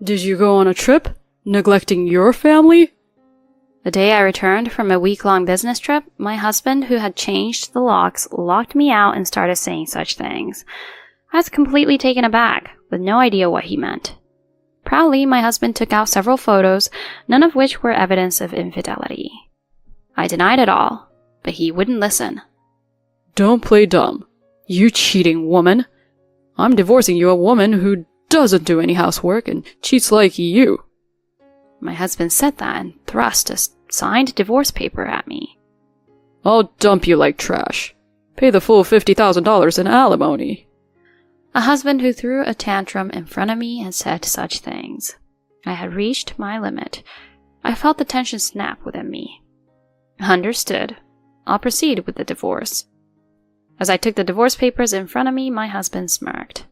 Did you go on a trip, neglecting your family? The day I returned from a week-long business trip, my husband, who had changed the locks, locked me out and started saying such things. I was completely taken aback, with no idea what he meant. Proudly, my husband took out several photos, none of which were evidence of infidelity. I denied it all, but he wouldn't listen. Don't play dumb. You cheating woman. I'm divorcing you, a woman who doesn't do any housework and cheats like you. My husband said that and thrust a signed divorce paper at me. I'll dump you like trash. Pay the full $50,000 in alimony. A husband who threw a tantrum in front of me and said such things. I had reached my limit. I felt the tension snap within me. Understood. I'll proceed with the divorce. As I took the divorce papers in front of me, my husband smirked.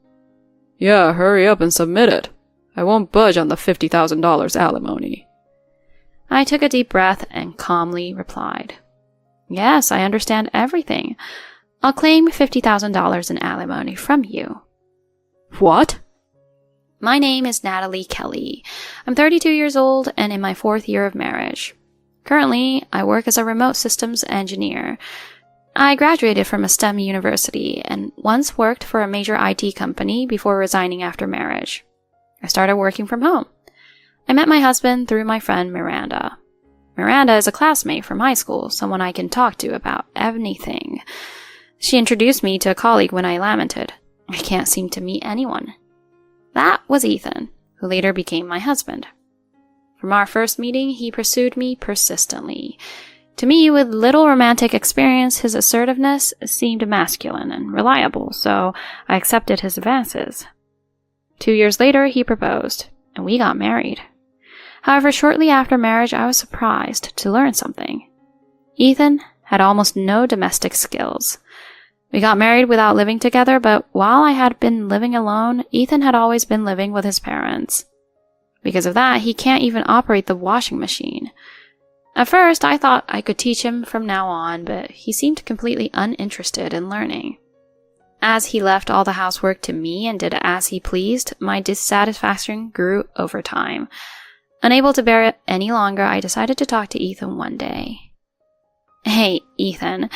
Yeah, hurry up and submit it. I won't budge on the $50,000 alimony. I took a deep breath and calmly replied, Yes, I understand everything. I'll claim $50,000 in alimony from you. What? My name is Natalie Kelly. I'm 32 years old and in my 4th year of marriage. Currently, I work as a remote systems engineer. I graduated from a STEM university and once worked for a major IT company before resigning after marriage. I started working from home. I met my husband through my friend Miranda. Miranda is a classmate from high school, someone I can talk to about anything. She introduced me to a colleague when I lamented, I can't seem to meet anyone. That was Ethan, who later became my husband. From our first meeting, he pursued me persistently. To me, with little romantic experience, his assertiveness seemed masculine and reliable, so I accepted his advances. 2 years later, he proposed, and we got married. However, shortly after marriage, I was surprised to learn something. Ethan had almost no domestic skills. We got married without living together, but while I had been living alone, Ethan had always been living with his parents. Because of that, he can't even operate the washing machine. At first, I thought I could teach him from now on, but he seemed completely uninterested in learning. As he left all the housework to me and did as he pleased, my dissatisfaction grew over time. Unable to bear it any longer, I decided to talk to Ethan one day. Hey, Ethan,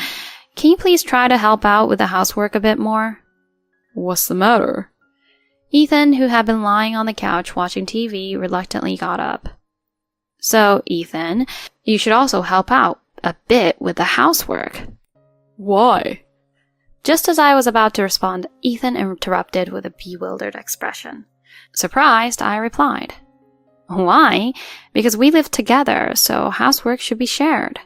can you please try to help out with the housework a bit more? What's the matter? Ethan, who had been lying on the couch watching TV, reluctantly got up. So, Ethan, you should also help out a bit with the housework. Why? Just as I was about to respond, Ethan interrupted with a bewildered expression. Surprised, I replied, Why? Because we live together, so housework should be shared.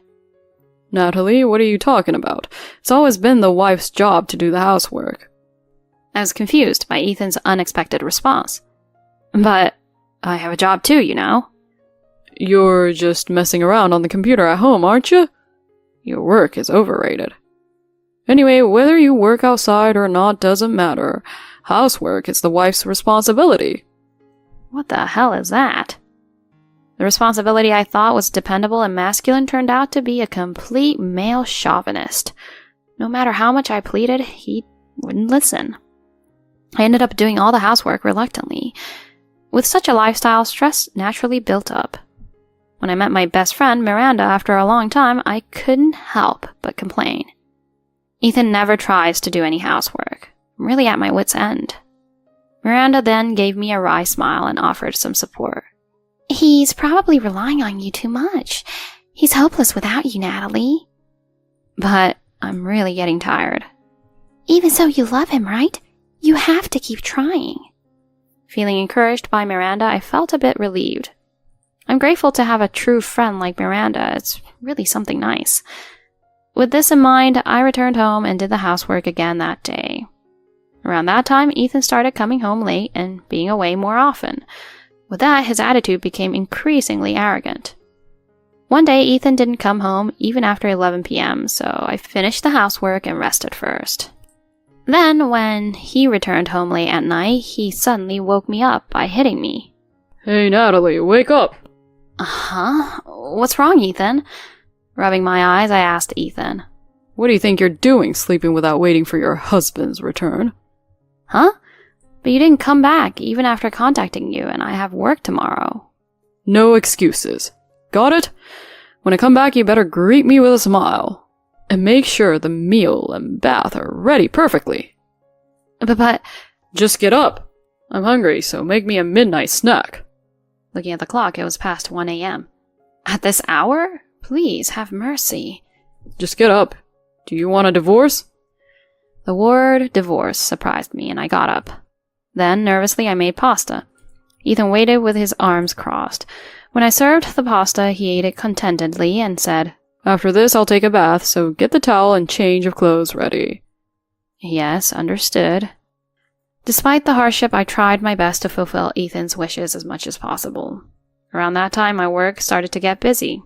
Natalie, what are you talking about? It's always been the wife's job to do the housework. I was confused by Ethan's unexpected response. But I have a job too, you know. You're just messing around on the computer at home, aren't you? Your work is overrated. Anyway, whether you work outside or not doesn't matter. Housework is the wife's responsibility. What the hell is that? The responsibility I thought was dependable and masculine turned out to be a complete male chauvinist. No matter how much I pleaded, he wouldn't listen. I ended up doing all the housework reluctantly. With such a lifestyle, stress naturally built up. When I met my best friend, Miranda, after a long time, I couldn't help but complain. Ethan never tries to do any housework. I'm really at my wit's end. Miranda then gave me a wry smile and offered some support. He's probably relying on you too much. He's hopeless without you, Natalie. But I'm really getting tired. Even so, you love him, right? You have to keep trying. Feeling encouraged by Miranda, I felt a bit relieved. I'm grateful to have a true friend like Miranda. It's really something nice. With this in mind, I returned home and did the housework again that day. Around that time, Ethan started coming home late and being away more often. With that, his attitude became increasingly arrogant. One day, Ethan didn't come home even after 11 p.m., so I finished the housework and rested first. Then, when he returned home late at night, he suddenly woke me up by hitting me. Hey, Natalie, wake up! Huh? What's wrong, Ethan? Rubbing my eyes, I asked Ethan. What do you think you're doing, sleeping without waiting for your husband's return? Huh? But you didn't come back, even after contacting you, and I have work tomorrow. No excuses. Got it? When I come back, you better greet me with a smile. And make sure the meal and bath are ready perfectly. But... Just get up. I'm hungry, so make me a midnight snack. Looking at the clock, it was past 1 a.m. At this hour? Please, have mercy. Just get up. Do you want a divorce? The word divorce surprised me, and I got up. Then, nervously, I made pasta. Ethan waited with his arms crossed. When I served the pasta, he ate it contentedly and said, After this, I'll take a bath, so get the towel and change of clothes ready. Yes, understood. Despite the hardship, I tried my best to fulfill Ethan's wishes as much as possible. Around that time, my work started to get busy.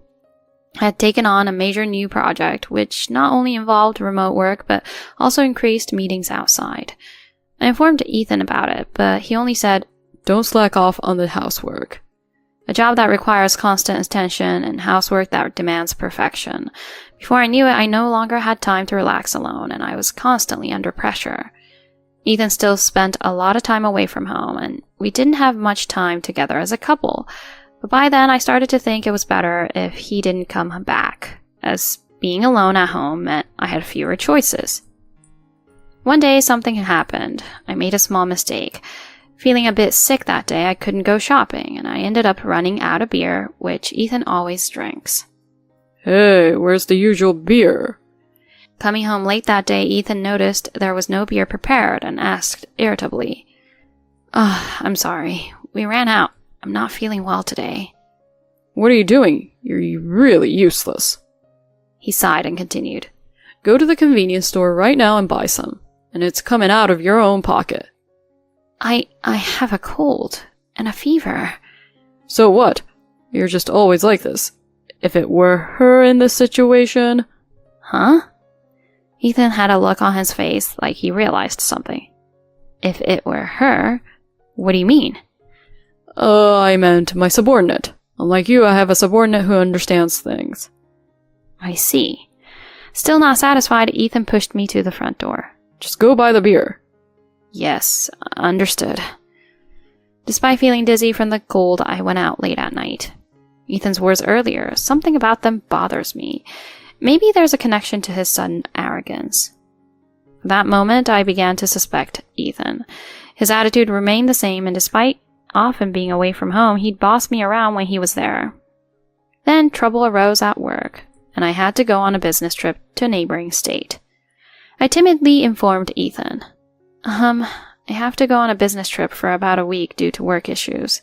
I had taken on a major new project, which not only involved remote work, but also increased meetings outside. I informed Ethan about it, but he only said, Don't slack off on the housework. A job that requires constant attention and housework that demands perfection. Before I knew it, I no longer had time to relax alone, and I was constantly under pressure. Ethan still spent a lot of time away from home, and we didn't have much time together as a couple. But by then, I started to think it was better if he didn't come back, as being alone at home meant I had fewer choices. One day, something had happened. I made a small mistake. Feeling a bit sick that day, I couldn't go shopping, and I ended up running out of beer, which Ethan always drinks. Hey, where's the usual beer? Coming home late that day, Ethan noticed there was no beer prepared and asked irritably, I'm sorry. We ran out. I'm not feeling well today. What are you doing? You're really useless. He sighed and continued. Go to the convenience store right now and buy some, and it's coming out of your own pocket. I have a cold and a fever. So what? You're just always like this. If it were her in this situation... Huh? Ethan had a look on his face like he realized something. If it were her? What do you mean? I meant my subordinate. Unlike you, I have a subordinate who understands things. I see. Still not satisfied, Ethan pushed me to the front door. Just go buy the beer. Yes, understood. Despite feeling dizzy from the cold, I went out late at night. Ethan's words earlier, something about them bothers me. Maybe there's a connection to his sudden arrogance. From that moment, I began to suspect Ethan. His attitude remained the same, and despite often being away from home, he'd boss me around when he was there. Then trouble arose at work, and I had to go on a business trip to a neighboring state. I timidly informed Ethan. I have to go on a business trip for about a week due to work issues.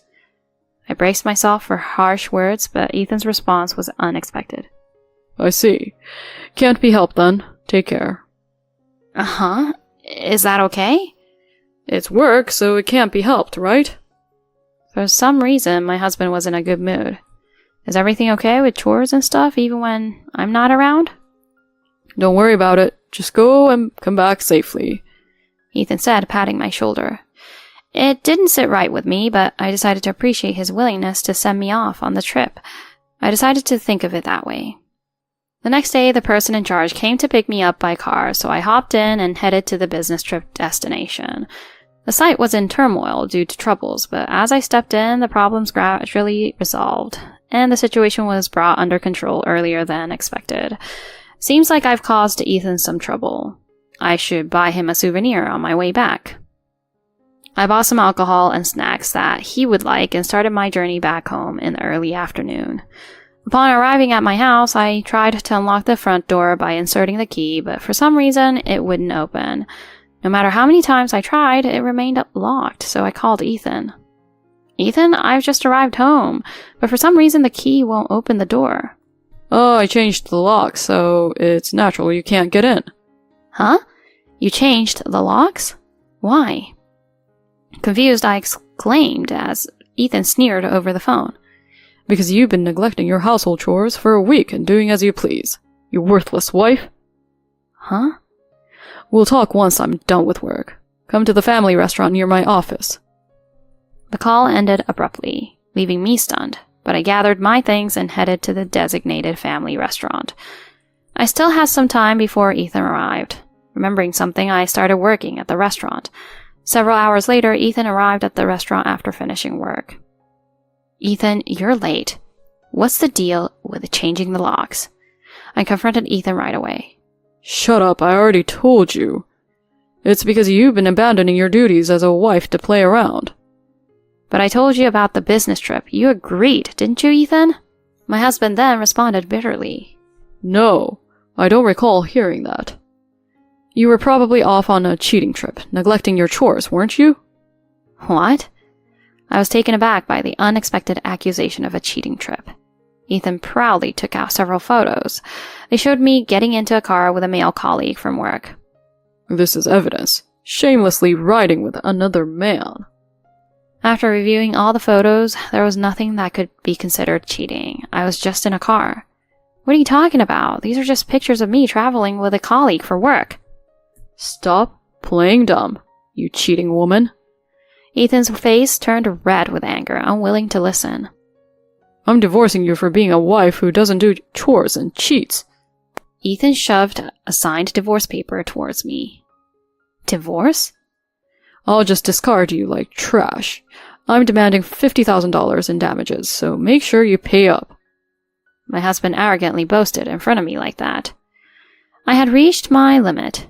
I braced myself for harsh words, but Ethan's response was unexpected. I see. Can't be helped then. Take care. Is that okay? It's work, so it can't be helped, right? For some reason, my husband was in a good mood. Is everything okay with chores and stuff, even when I'm not around? Don't worry about it. Just go and come back safely. Ethan said, patting my shoulder. It didn't sit right with me, but I decided to appreciate his willingness to send me off on the trip. I decided to think of it that way. The next day, the person in charge came to pick me up by car, so I hopped in and headed to the business trip destination. The site was in turmoil due to troubles, but as I stepped in, the problems gradually resolved, and the situation was brought under control earlier than expected. Seems like I've caused Ethan some trouble. I should buy him a souvenir on my way back. I bought some alcohol and snacks that he would like and started my journey back home in the early afternoon. Upon arriving at my house, I tried to unlock the front door by inserting the key, but for some reason, it wouldn't open. No matter how many times I tried, it remained locked, so I called Ethan. Ethan, I've just arrived home, but for some reason the key won't open the door. Oh, I changed the lock, so it's natural you can't get in. Huh? You changed the locks? Why? Confused, I exclaimed as Ethan sneered over the phone. Because you've been neglecting your household chores for a week and doing as you please. You worthless wife. Huh? We'll talk once I'm done with work. Come to the family restaurant near my office. The call ended abruptly, leaving me stunned, but I gathered my things and headed to the designated family restaurant. I still had some time before Ethan arrived. Remembering something, I started working at the restaurant. Several hours later, Ethan arrived at the restaurant after finishing work. Ethan, you're late. What's the deal with changing the locks? I confronted Ethan right away. Shut up, I already told you. It's because you've been abandoning your duties as a wife to play around. But I told you about the business trip. You agreed, didn't you, Ethan? My husband then responded bitterly. No, I don't recall hearing that. You were probably off on a cheating trip, neglecting your chores, weren't you? What? I was taken aback by the unexpected accusation of a cheating trip. Ethan proudly took out several photos. They showed me getting into a car with a male colleague from work. This is evidence. Shamelessly riding with another man. After reviewing all the photos, there was nothing that could be considered cheating. I was just in a car. What are you talking about? These are just pictures of me traveling with a colleague for work. Stop playing dumb, you cheating woman. Ethan's face turned red with anger, unwilling to listen. I'm divorcing you for being a wife who doesn't do chores and cheats. Ethan shoved a signed divorce paper towards me. Divorce? I'll just discard you like trash. I'm demanding $50,000 in damages, so make sure you pay up. My husband arrogantly boasted in front of me like that. I had reached my limit.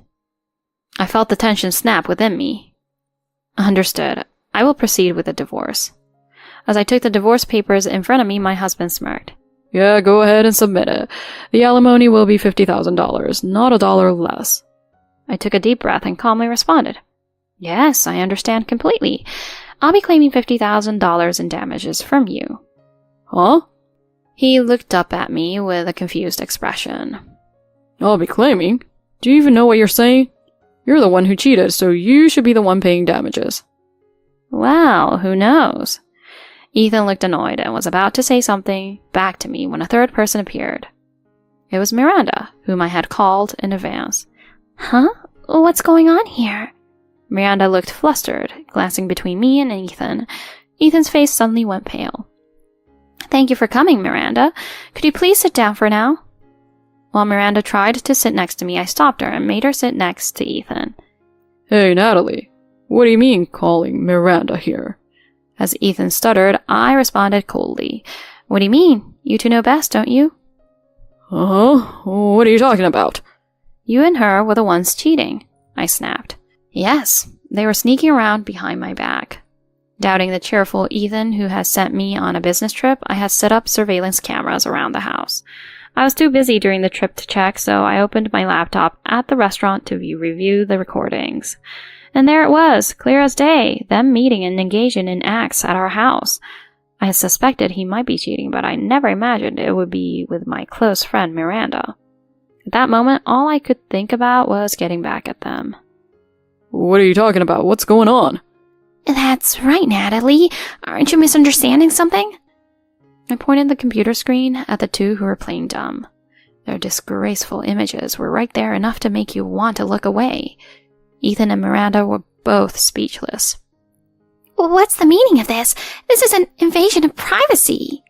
I felt the tension snap within me. Understood. I will proceed with the divorce. As I took the divorce papers in front of me, my husband smirked. Yeah, go ahead and submit it. The alimony will be $50,000, not $1 less. I took a deep breath and calmly responded. Yes, I understand completely. I'll be claiming $50,000 in damages from you. Huh? He looked up at me with a confused expression. I'll be claiming? Do you even know what you're saying? You're the one who cheated, so you should be the one paying damages. Well, who knows? Ethan looked annoyed and was about to say something back to me when a third person appeared. It was Miranda, whom I had called in advance. Huh? What's going on here? Miranda looked flustered, glancing between me and Ethan. Ethan's face suddenly went pale. Thank you for coming, Miranda. Could you please sit down for now? While Miranda tried to sit next to me, I stopped her and made her sit next to Ethan. Hey, Natalie. What do you mean calling Miranda here? As Ethan stuttered, I responded coldly. What do you mean? You two know best, don't you? Uh-huh. What are you talking about? You and her were the ones cheating, I snapped. Yes, they were sneaking around behind my back. Doubting the cheerful Ethan who had sent me on a business trip, I had set up surveillance cameras around the house. I was too busy during the trip to check, so I opened my laptop at the restaurant to review the recordings. And there it was, clear as day, them meeting and engaging in acts at our house. I had suspected he might be cheating, but I never imagined it would be with my close friend Miranda. At that moment, all I could think about was getting back at them. What are you talking about? What's going on? That's right, Natalie. Aren't you misunderstanding something? I pointed the computer screen at the two who were playing dumb. Their disgraceful images were right there, enough to make you want to look away. Ethan and Miranda were both speechless. What's the meaning of this? This is an invasion of privacy.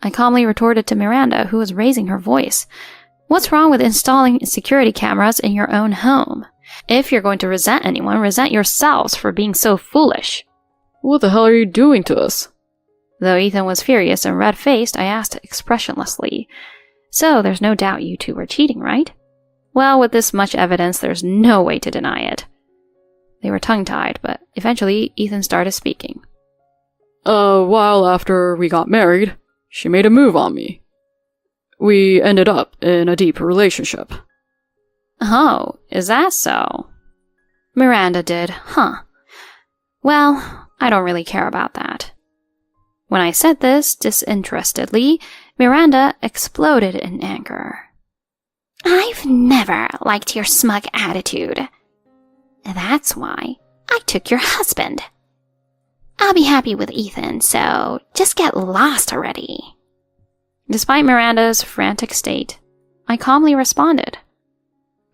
I calmly retorted to Miranda, who was raising her voice. What's wrong with installing security cameras in your own home? If you're going to resent anyone, resent yourselves for being so foolish. What the hell are you doing to us? Though Ethan was furious and red-faced, I asked expressionlessly, So there's no doubt you two were cheating, right? Well, with this much evidence, there's no way to deny it. They were tongue-tied, but eventually Ethan started speaking. A while after we got married, she made a move on me. We ended up in a deep relationship. Oh, is that so? Miranda did, huh? Well, I don't really care about that. When I said this disinterestedly, Miranda exploded in anger. I've never liked your smug attitude. That's why I took your husband. I'll be happy with Ethan, so just get lost already. Despite Miranda's frantic state, I calmly responded.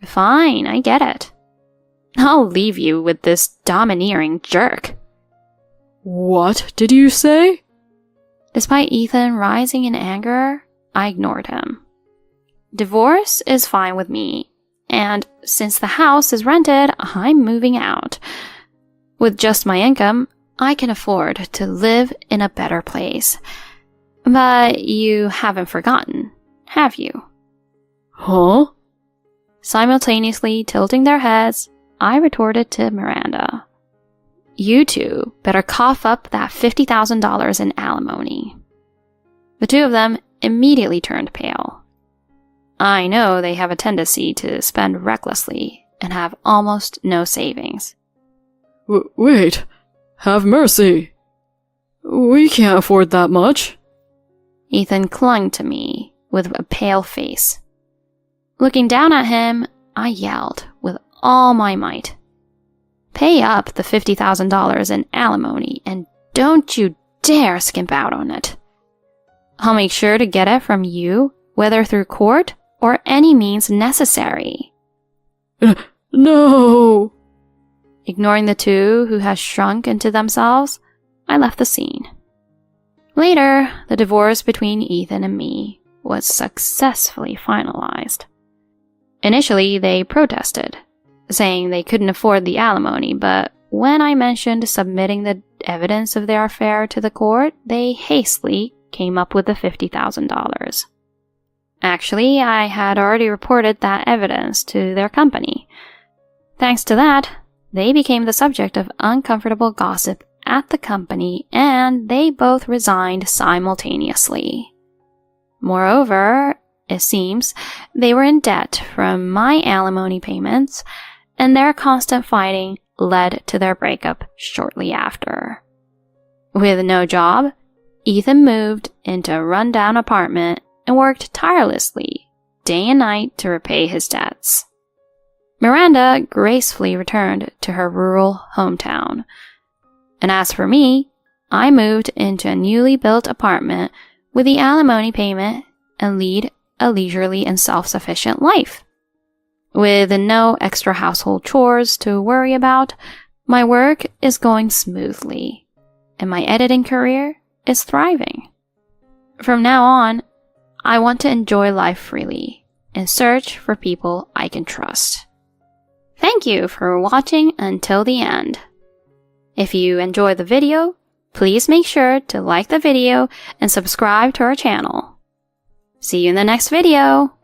Fine, I get it. I'll leave you with this domineering jerk. What did you say? Despite Ethan rising in anger, I ignored him. Divorce is fine with me, and since the house is rented, I'm moving out. With just my income, I can afford to live in a better place. But you haven't forgotten, have you? Huh? Simultaneously tilting their heads, I retorted to Miranda. You two better cough up that $50,000 in alimony. The two of them immediately turned pale. I know they have a tendency to spend recklessly and have almost no savings. Wait, have mercy. We can't afford that much. Ethan clung to me with a pale face. Looking down at him, I yelled with all my might. Pay up the $50,000 in alimony and don't you dare skimp out on it. I'll make sure to get it from you, whether through court or any means necessary. No! Ignoring the two who had shrunk into themselves, I left the scene. Later, the divorce between Ethan and me was successfully finalized. Initially, they protested, saying they couldn't afford the alimony, but when I mentioned submitting the evidence of their affair to the court, they hastily came up with the $50,000. Actually, I had already reported that evidence to their company. Thanks to that, they became the subject of uncomfortable gossip at the company, and they both resigned simultaneously. Moreover, it seems they were in debt from my alimony payments, and their constant fighting led to their breakup shortly after. With no job, Ethan moved into a rundown apartment and worked tirelessly, day and night, to repay his debts. Miranda gracefully returned to her rural hometown. And as for me, I moved into a newly built apartment with the alimony payment and lead a leisurely and self-sufficient life. With no extra household chores to worry about, my work is going smoothly, and my editing career is thriving. From now on, I want to enjoy life freely and search for people I can trust. Thank you for watching until the end. If you enjoyed the video, please make sure to like the video and subscribe to our channel. See you in the next video!